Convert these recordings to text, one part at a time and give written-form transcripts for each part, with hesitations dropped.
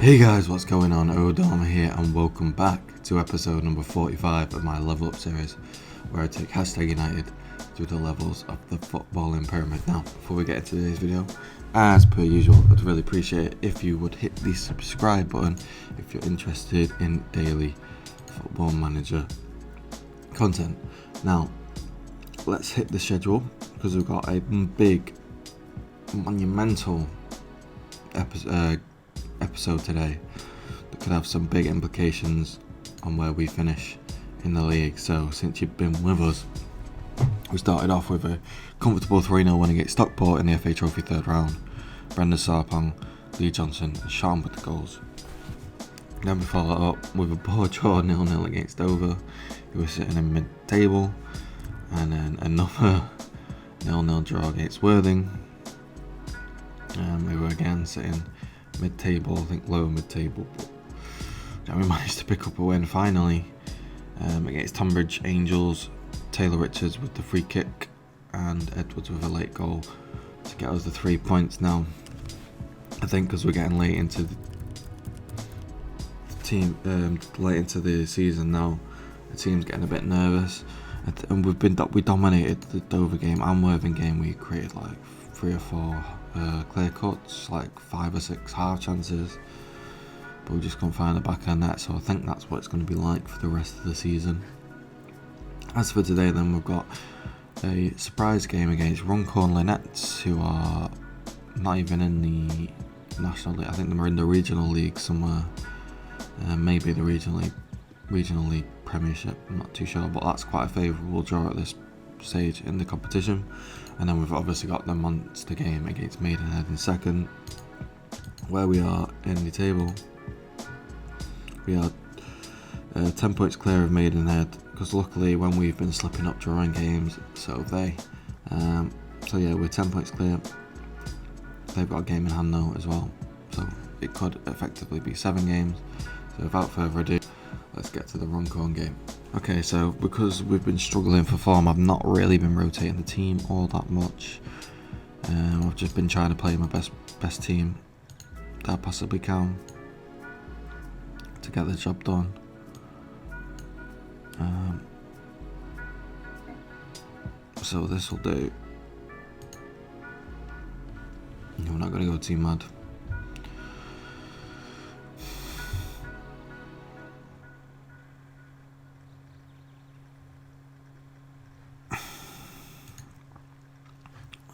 Hey guys, what's going on? Odharma here and welcome back to episode number 45 of my Level Up series, where I take Hashtag United through the levels of the footballing pyramid. Now, before we get into today's video, as per usual, I'd really appreciate it if you would hit the subscribe button if you're interested in daily Football Manager content. Now, let's hit the schedule because we've got a big, monumental episode today that could have some big implications on where we finish in the league. So since you've been with us, we started off with a comfortable 3-0 win against Stockport in the FA Trophy third round. Brendan Sarpong, Lee Johnson and Sean with the goals. Then we followed up with a poor draw 0-0 against Dover, who were sitting in mid-table, and then another 0-0 draw against Worthing, and we were again sitting mid-table, I think lower mid-table, but then we managed to pick up a win finally against Tonbridge Angels. Taylor Richards with the free kick and Edwards with a late goal to get us the 3 points. Now I think because we're getting late into the team, late into the season now, the team's getting a bit nervous, and we dominated the Dover game and Worthing game. We created like 3 or 4 clear cuts, like 5 or 6 half chances, but we just couldn't find the back of the net. So I think that's what it's going to be like for the rest of the season. As for today, then, we've got a surprise game against Runcorn Linnets, who are not even in the National League. I think they're in the Regional League somewhere, maybe the Regional League Premiership, I'm not too sure, but that's quite a favourable draw at this stage in the competition. And then we've obviously got the monster game against Maidenhead in second, where we are in the table. We are 10 points clear of Maidenhead, because luckily when we've been slipping up drawing games, so have they. So yeah, we're 10 points clear. They've got a game in hand now as well, so it could effectively be 7 games. So without further ado, let's get to the Runcorn game. Okay, so because we've been struggling for form, I've not really been rotating the team all that much. I've just been trying to play my best team that I possibly can to get the job done. So this will do. We're not going to go too mad.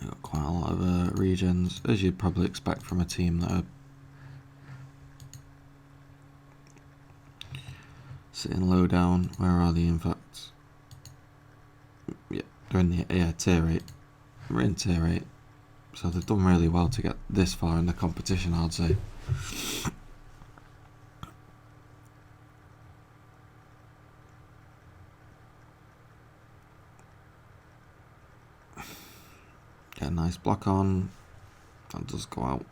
We got quite a lot of regions, as you'd probably expect from a team that are sitting low down. Where are they, in fact? Yeah, they're in the tier 8. We're in tier 8, so they've done really well to get this far in the competition, I'd say. Get a nice block on. That does go out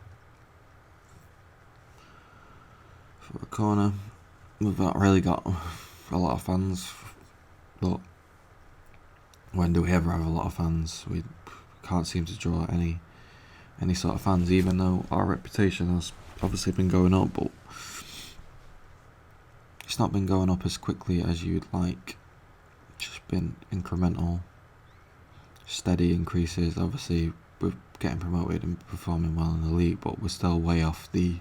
for a corner. We've not really got a lot of fans, but when do we ever have a lot of fans? We can't seem to draw any sort of fans, even though our reputation has obviously been going up, but it's not been going up as quickly as you'd like. It's just been incremental, steady increases. Obviously we're getting promoted and performing well in the league, but we're still way off the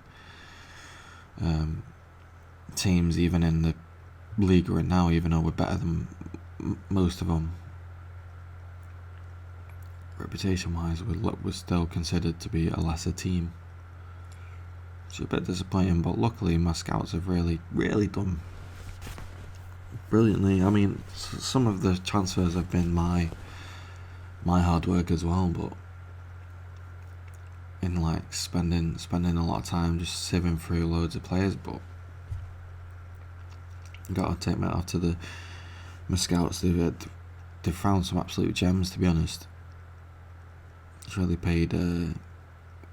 teams even in the league we're in now, even though we're better than most of them. Reputation wise, we're still considered to be a lesser team, which is a bit disappointing, but luckily my scouts have really done brilliantly. I mean, some of the transfers have been my hard work as well, but in like spending a lot of time just sieving through loads of players. But gotta take my hat off to my scouts. They've found some absolute gems, to be honest. It's really paid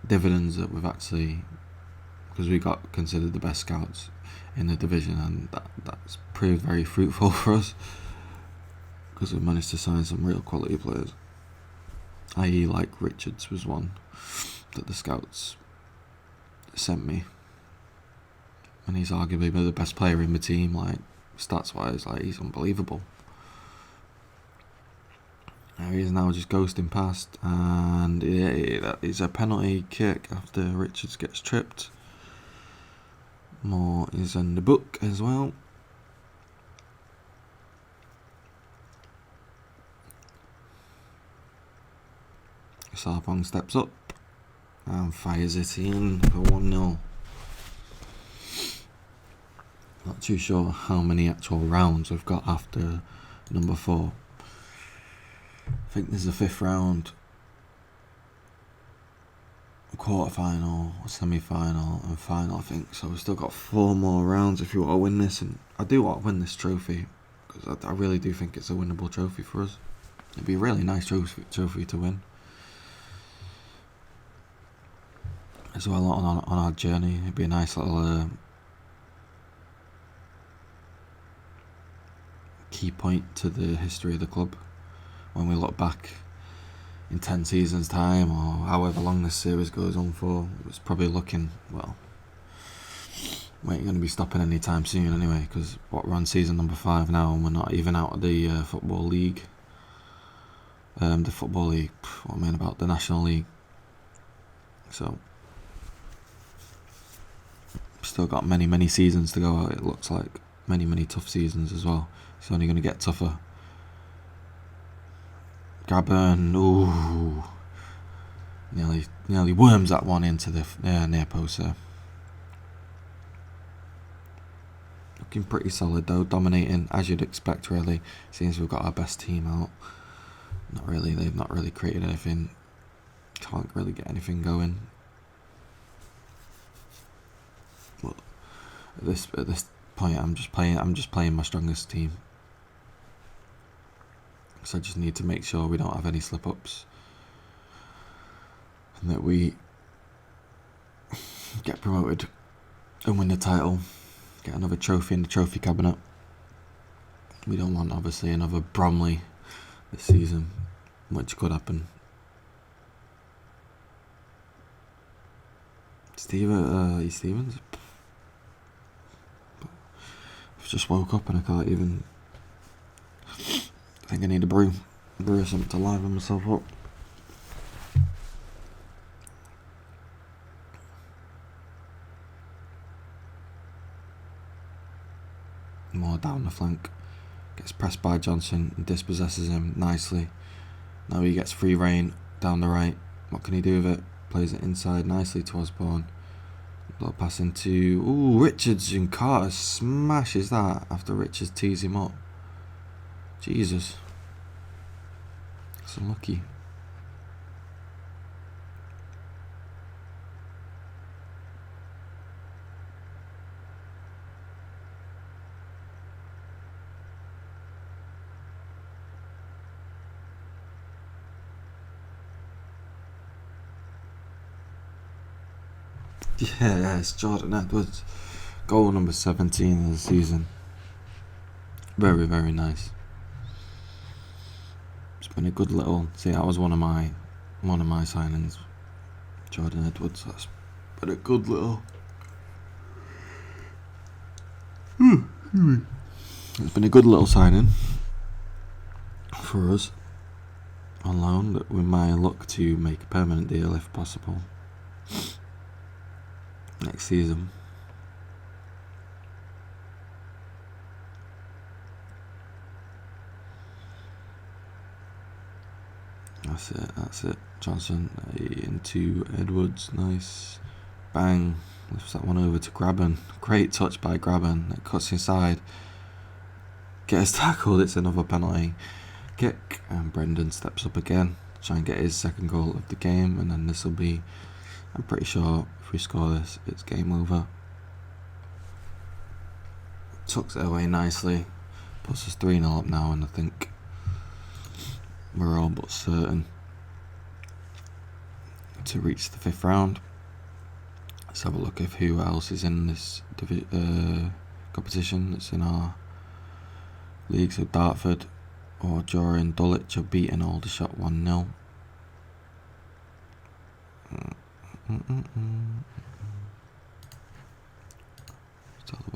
dividends that we've actually, because we got considered the best scouts in the division, and that's proved very fruitful for us, because we managed to sign some real quality players, i.e. like Richards was one that the scouts sent me. and he's arguably the best player in the team. Like stats wise, like he's unbelievable. There he is now, just ghosting past, and that is a penalty kick after Richards gets tripped. More is in the book as well. Sarpong steps up and fires it in for 1-0. Not too sure how many actual rounds we've got after number 4. I think there's a 5th round, quarter-final, semi-final and final, I think. So we've still got 4 more rounds if you want to win this. And I do want to win this trophy, because I really do think it's a winnable trophy for us. It'd be a really nice trophy to win. As well on our journey, it'd be a nice little key point to the history of the club when we look back in 10 seasons time, or however long this series goes on for. It's probably looking, well, we ain't going to be stopping anytime soon anyway, because we're on season number 5 now and we're not even out of the football league. The football league, what I mean about the National League. So still got many seasons to go out, it looks like. Many tough seasons as well. It's only going to get tougher. Grabban, ooh, nearly worms that one into the near post there. Looking pretty solid though, dominating as you'd expect really. Seems we've got our best team out. Not really, they've not really created anything. Can't really get anything going. But at this point, I'm just playing my strongest team. So I just need to make sure we don't have any slip-ups, and that we get promoted and win the title, get another trophy in the trophy cabinet. We don't want obviously another Bromley this season, which could happen. Stevens. I've just woke up and I can't even. I think I need a brew or something to liven myself up. More down the flank. Gets pressed by Johnson and dispossesses him nicely. Now he gets free rein down the right. What can he do with it? Plays it inside nicely to Osborne. Little pass into Richards, and Carter smashes that after Richards tees him up. Jesus. That's unlucky. Yeah, it's Jordan Edwards. Goal number 17 of the season. Very, very nice. It's been a good little. See, that was one of my signings. Jordan Edwards. That's been a good little. It's been a good little signing for us on loan that we might look to make a permanent deal if possible next season. That's it. Johnson into Edwards, nice. Bang, lifts that one over to Grabban. Great touch by Grabban. It cuts inside. Gets tackled, it's another penalty kick, and Brendan steps up again to try and get his second goal of the game, and then this will be, I'm pretty sure if we score this, it's game over. Tucks it away nicely, puts us 3-0 up now, and I think we're all but certain to reach the 5th round. Let's have a look at who else is in this competition that's in our league. So Dartford or Joran Dulwich have beaten Aldershot 1-0.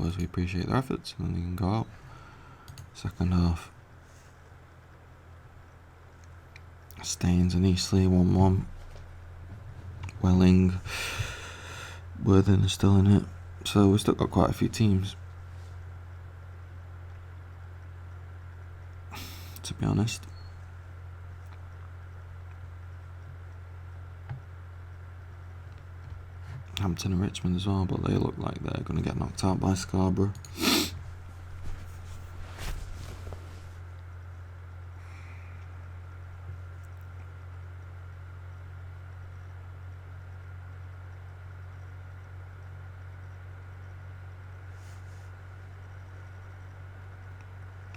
boys, we appreciate their efforts, and then they can go out. Second half. Staines and Eastleigh 1-1. Welling, Worthing is still in it, so we've still got quite a few teams, to be honest. Hampton and Richmond as well, but they look like they're going to get knocked out by Scarborough.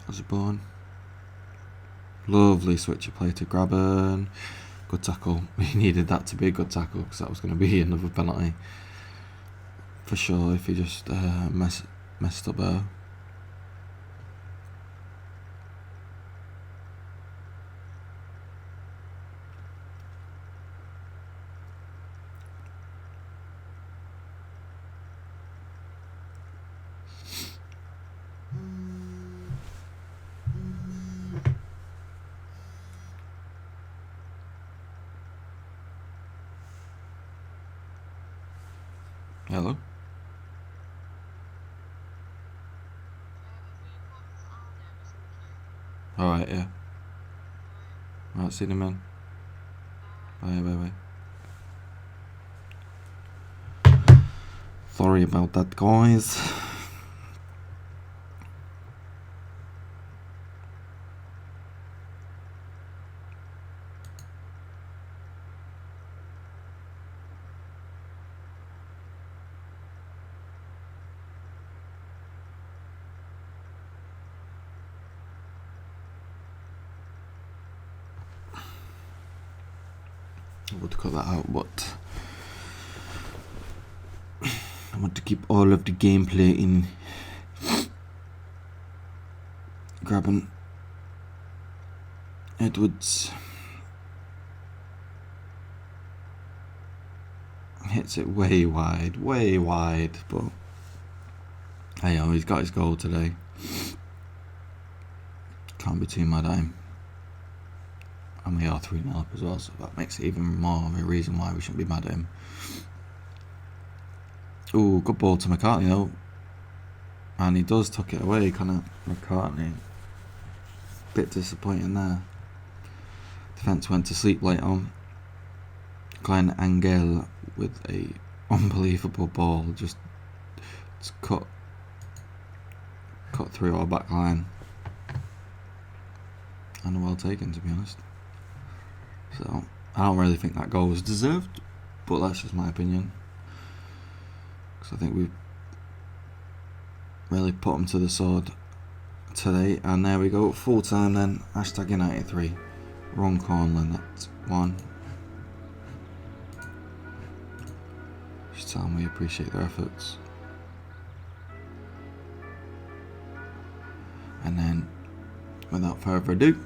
Osborne. Lovely switch of play to Grabban. Good tackle. He needed that to be a good tackle because that was going to be another penalty for sure if he just messed up there. Hello? Alright, yeah. Alright, see you in a minute. Bye. Sorry about that, guys. I would cut that out, but I want to keep all of the gameplay in. Grabbing Edwards hits it way wide, but hey, he's got his goal today. Can't be too mad at him. And we are 3-0 up as well, so that makes it even more of a reason why we shouldn't be mad at him. Ooh, good ball to McCartney though. And he does tuck it away, kind of. McCartney. Bit disappointing there. Defence went to sleep late on. Glenn Angel with a unbelievable ball, just cut through our back line. And well taken, to be honest. So, I don't really think that goal was deserved, but that's just my opinion. Because I think we've really put them to the sword today. And there we go, full time then. Hashtag United 3. Runcorn Linnets 1. Just tell them we appreciate their efforts. And then, without further ado,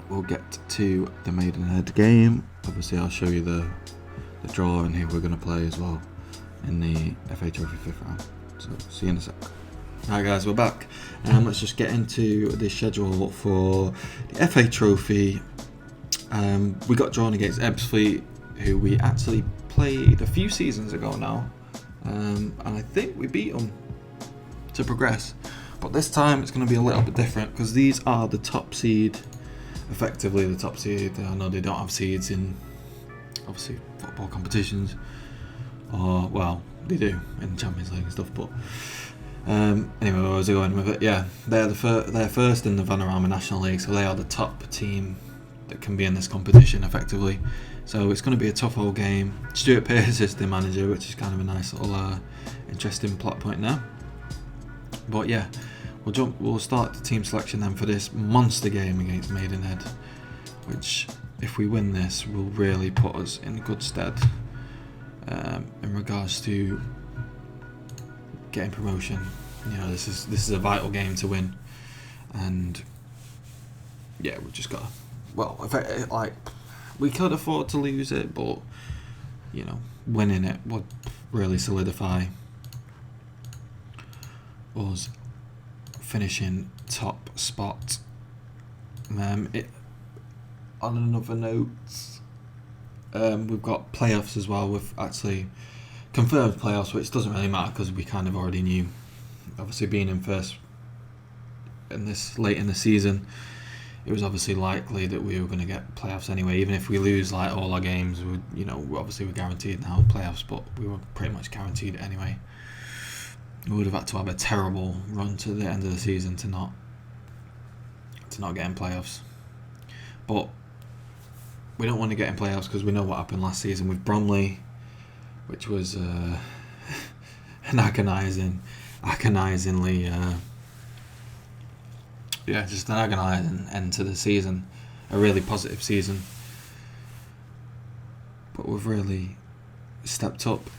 we'll get to the Maidenhead game. Obviously I'll show you the draw and who we're going to play as well in the FA Trophy 5th round. So see you in a sec. Alright guys, we're back. Let's just get into the schedule for the FA Trophy. We got drawn against Ebbsfleet, who we actually played a few seasons ago now. And I think we beat them to progress. But this time it's going to be a little bit different because these are the top seed. Effectively the top seed. I know they don't have seeds in, obviously, football competitions, or well, they do in Champions League and stuff. But anyway, where was I going with it? Yeah, they're first in the Odharma National League, so they are the top team that can be in this competition effectively. So it's going to be a tough old game. Stuart Pearce is the manager, which is kind of a nice little interesting plot point now. But yeah. We'll start the team selection then for this monster game against Maidenhead, which, if we win this, will really put us in good stead in regards to getting promotion. You know, this is a vital game to win, and yeah, we've just got. Well, we could afford to lose it, but you know, winning it would really solidify us finishing top spot. On another note, we've got playoffs as well. We've actually confirmed playoffs, which doesn't really matter because we kind of already knew. Obviously, being in first in this late in the season, it was obviously likely that we were going to get playoffs anyway. Even if we lose like all our games, obviously we're guaranteed now playoffs, but we were pretty much guaranteed it anyway. We would have had to have a terrible run to the end of the season to not get in playoffs. But we don't want to get in playoffs because we know what happened last season with Bromley, which was an agonisingly, just an agonising end to the season. A really positive season. But we've really stepped up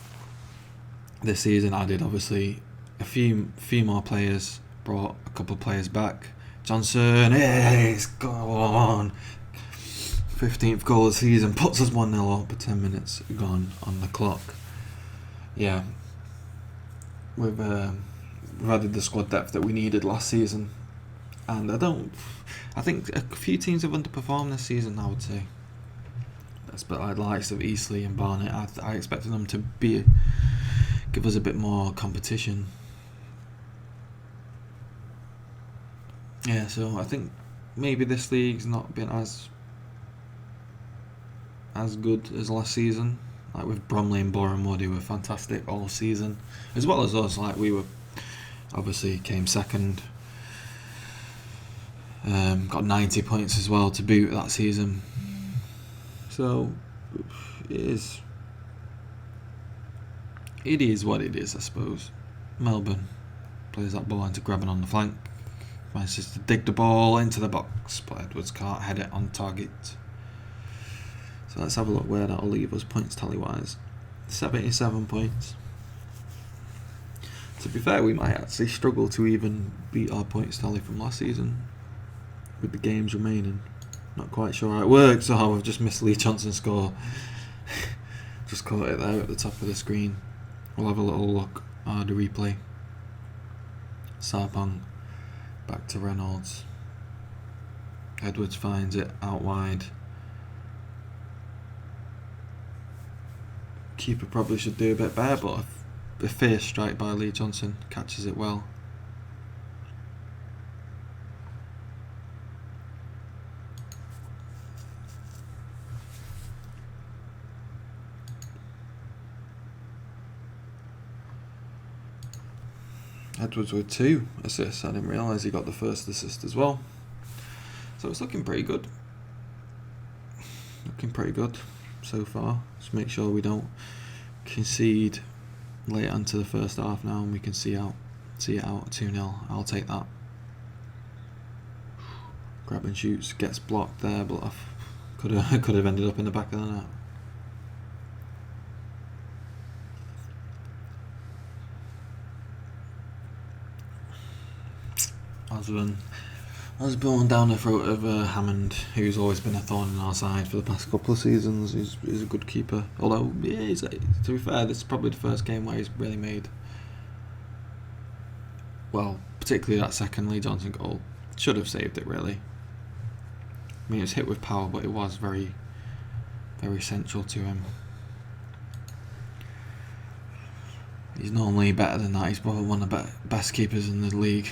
this season. Added obviously a few more players, brought a couple of players back. Johnson, he's gone. 15th goal of the season, puts us 1-0 up with 10 minutes gone on the clock. Yeah, we've added the squad depth that we needed last season, and I think a few teams have underperformed this season, I would say. That's but like the likes of Eastleigh and Barnet. I expected them to give us a bit more competition. Yeah, so I think maybe this league's not been as good as last season. Like with Bromley and Borehamwood, who were fantastic all season, as well as us. Like we were obviously came second, got 90 points as well to boot that season. So it is what it is, I suppose. Melbourne plays that ball into grabbing on the flank, manages to dig the ball into the box, but Edwards can't head it on target. So let's have a look where that'll leave us points tally wise. 77 points. To be fair, we might actually struggle to even beat our points tally from last season with the games remaining. Not quite sure how it works, or how I've just missed Lee Johnson's score. Just caught it there at the top of the screen. We'll have a little look at the replay. Sarpong back to Reynolds. Edwards finds it out wide. Keeper probably should do a bit better, but a fierce strike by Lee Johnson catches it well. Edwards with 2 assists. I didn't realise he got the first assist as well. So it's looking pretty good. So far. Just make sure we don't concede late onto the first half now, and we can see it out 2-0. I'll take that. Grab and shoots, gets blocked there, but I could have ended up in the back of the net. Osborne down the throat of Hammond, who's always been a thorn in our side for the past couple of seasons. He's a good keeper. Although, yeah, to be fair, this is probably the first game where he's really made, well, particularly that second Lee Johnson goal. Should have saved it, really. I mean, it was hit with power, but it was very, very central to him. He's normally better than that. He's probably one of the best keepers in the league.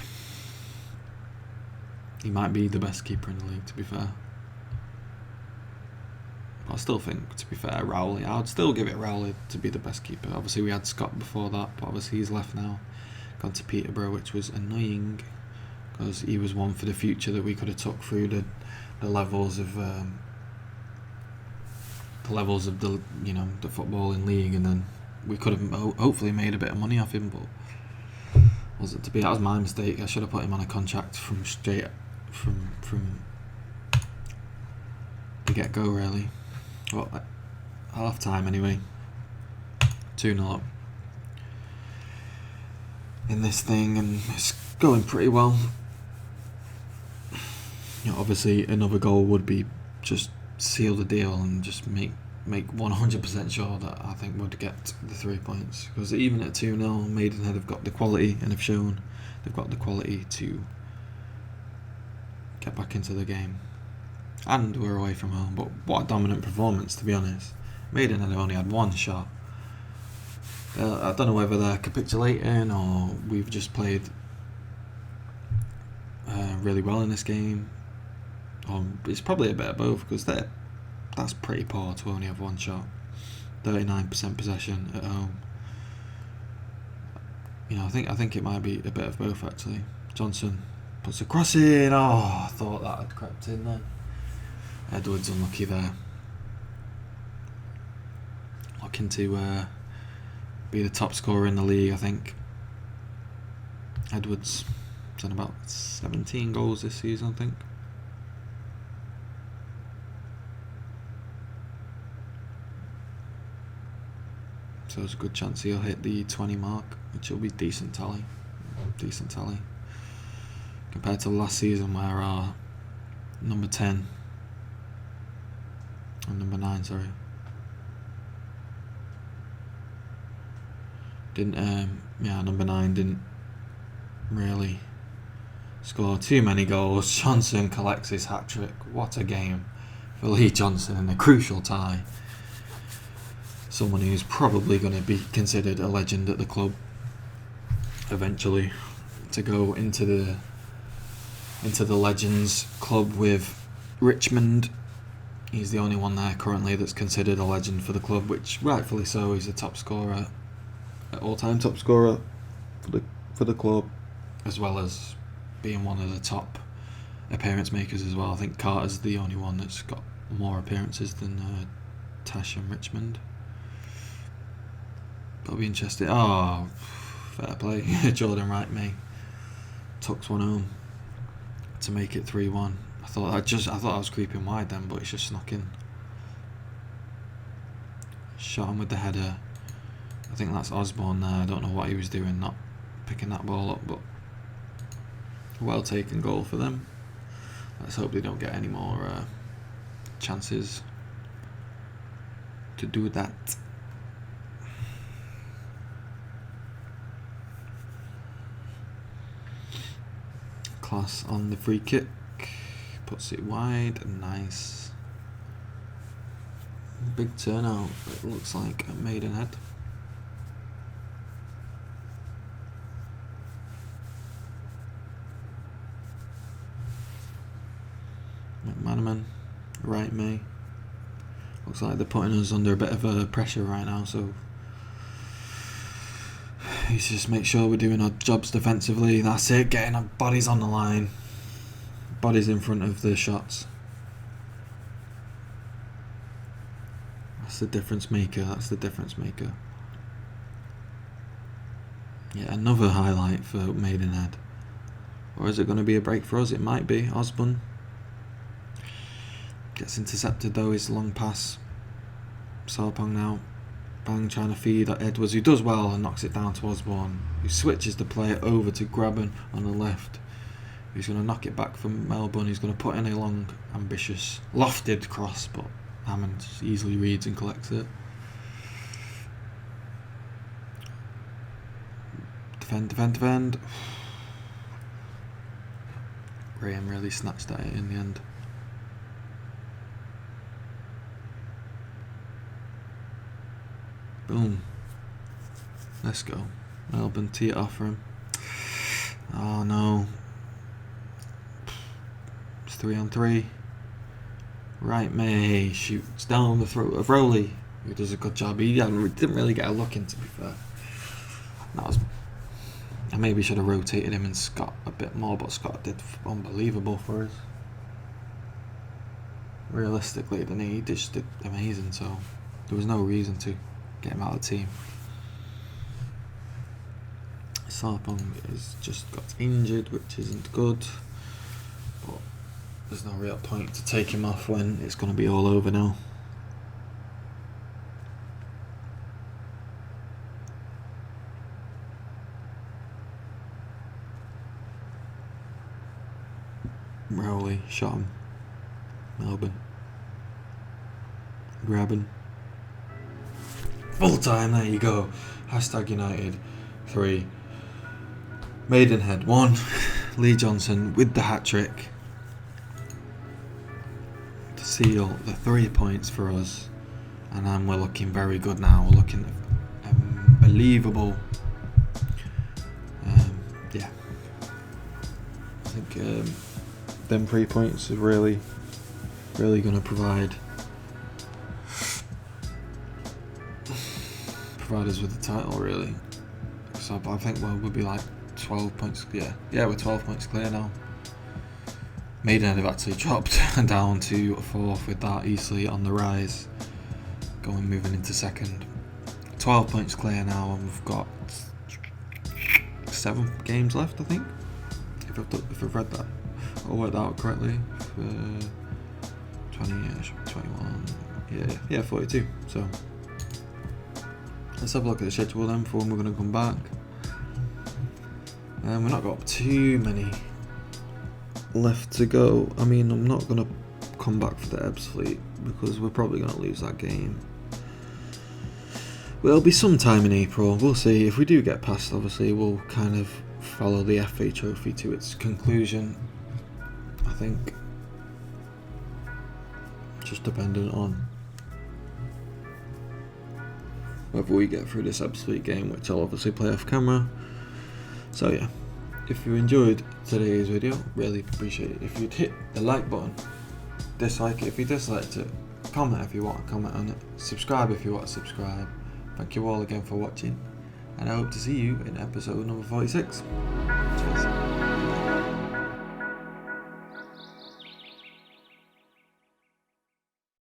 He might be the best keeper in the league, to be fair. But I still think, to be fair, Rowley. I would still give it Rowley to be the best keeper. Obviously, we had Scott before that, but obviously he's left now. Gone to Peterborough, which was annoying, because he was one for the future that we could have took through the levels of the the footballing league, and then we could have hopefully made a bit of money off him, but wasn't to be. That was my mistake. I should have put him on a contract from the get-go, really. Well, half time anyway. 2-0 up in this thing, and it's going pretty well. Obviously another goal would be just seal the deal and just make make 100% sure that I think would get the 3 points, because even at 2-0, Maidenhead have got the quality and have shown they've got the quality to get back into the game. And we're away from home, but what a dominant performance, to be honest. Maidenhead only had one shot. I don't know whether they're capitulating or we've just played really well in this game. It's probably a bit of both, because that's pretty poor to only have one shot. 39% possession at home. I think it might be a bit of both actually. Johnson puts a cross in. Oh, I thought that had crept in then. Edwards unlucky there. Looking to be the top scorer in the league, I think. Edwards has done about 17 goals this season, I think. So there's a good chance he'll hit the 20 mark, which will be decent tally. Compared to last season, where our number 10 and number 9, number 9 didn't really score too many goals. Johnson collects his hat-trick. What a game for Lee Johnson in a crucial tie. Someone who's probably going to be considered a legend at the club eventually, to go into the Legends club with Richmond. He's the only one there currently that's considered a legend for the club, which rightfully so. He's a top scorer, all-time top scorer for the club, as well as being one of the top appearance makers as well. I think Carter's the only one that's got more appearances than Tash and Richmond. That'll be interesting. Oh, fair play. Jordan Wright May tucks one home to make it 3-1. I thought I was creeping wide then, but it's just snuck in. Shot him with the header. I think that's Osborne there. I don't know what he was doing, not picking that ball up, but well taken goal for them. Let's hope they don't get any more chances to do that. Class on the free kick, puts it wide, nice. Big turnout, it looks like, at Maidenhead. McManaman, right May. Looks like they're putting us under a bit of pressure right now, so let's just make sure we're doing our jobs defensively. That's it, getting our bodies on the line. Bodies in front of the shots. That's the difference maker. Yeah, another highlight for Maidenhead. Or is it going to be a break for us? It might be. Osborne gets intercepted though, his long pass. Sarpong now. Bang, trying to feed at Edwards, who does well and knocks it down to Osborne, who switches the player over to Graben on the left. He's going to knock it back from Melbourne. He's going to put in a long, ambitious, lofted cross, but Hammond easily reads and collects it. Defend. Graham really snatched at it in the end. Boom. Let's go. Melbourne tee it off for him. Oh no. It's 3-on-3. Right May shoots down the throat of Rowley, who does a good job. He didn't really get a look in, to be fair. I maybe should have rotated him and Scott a bit more, but Scott did unbelievable for us. Realistically, he just did amazing, so there was no reason to get him out of the team. Sarpong has just got injured, which isn't good, but there's no real point to take him off when it's going to be all over now. Rowley shot him. Melbourne. Graben. Full time, there you go. Hashtag United 3. Maidenhead 1. Lee Johnson with the hat-trick to seal the 3 points for us. And then we're looking very good now. We're looking unbelievable. Yeah. I think them 3 points are really going to provide us with the title, really. So I think we'll be like 12 points. Yeah, we're 12 points clear now. Maidenhead have actually dropped down to 4th with that easily on the rise, moving into 2nd. 12 points clear now, and we've got 7 games left, I think. If I've read that or worked that out correctly. 21. Yeah, 42. So let's have a look at the schedule then for when we're going to come back. We've not got too many left to go. I mean, I'm not going to come back for the Ebbs fleet because we're probably going to lose that game. Well, it'll be sometime in April. We'll see. If we do get past, obviously, we'll kind of follow the FA Trophy to its conclusion. I think just dependent on whether we get through this absolute game, which I'll obviously play off camera. So yeah, if you enjoyed today's video, really appreciate it if you'd hit the like button, dislike it if you disliked it, comment if you want to comment on it, subscribe if you want to subscribe. Thank you all again for watching, and I hope to see you in episode number 46. Cheers.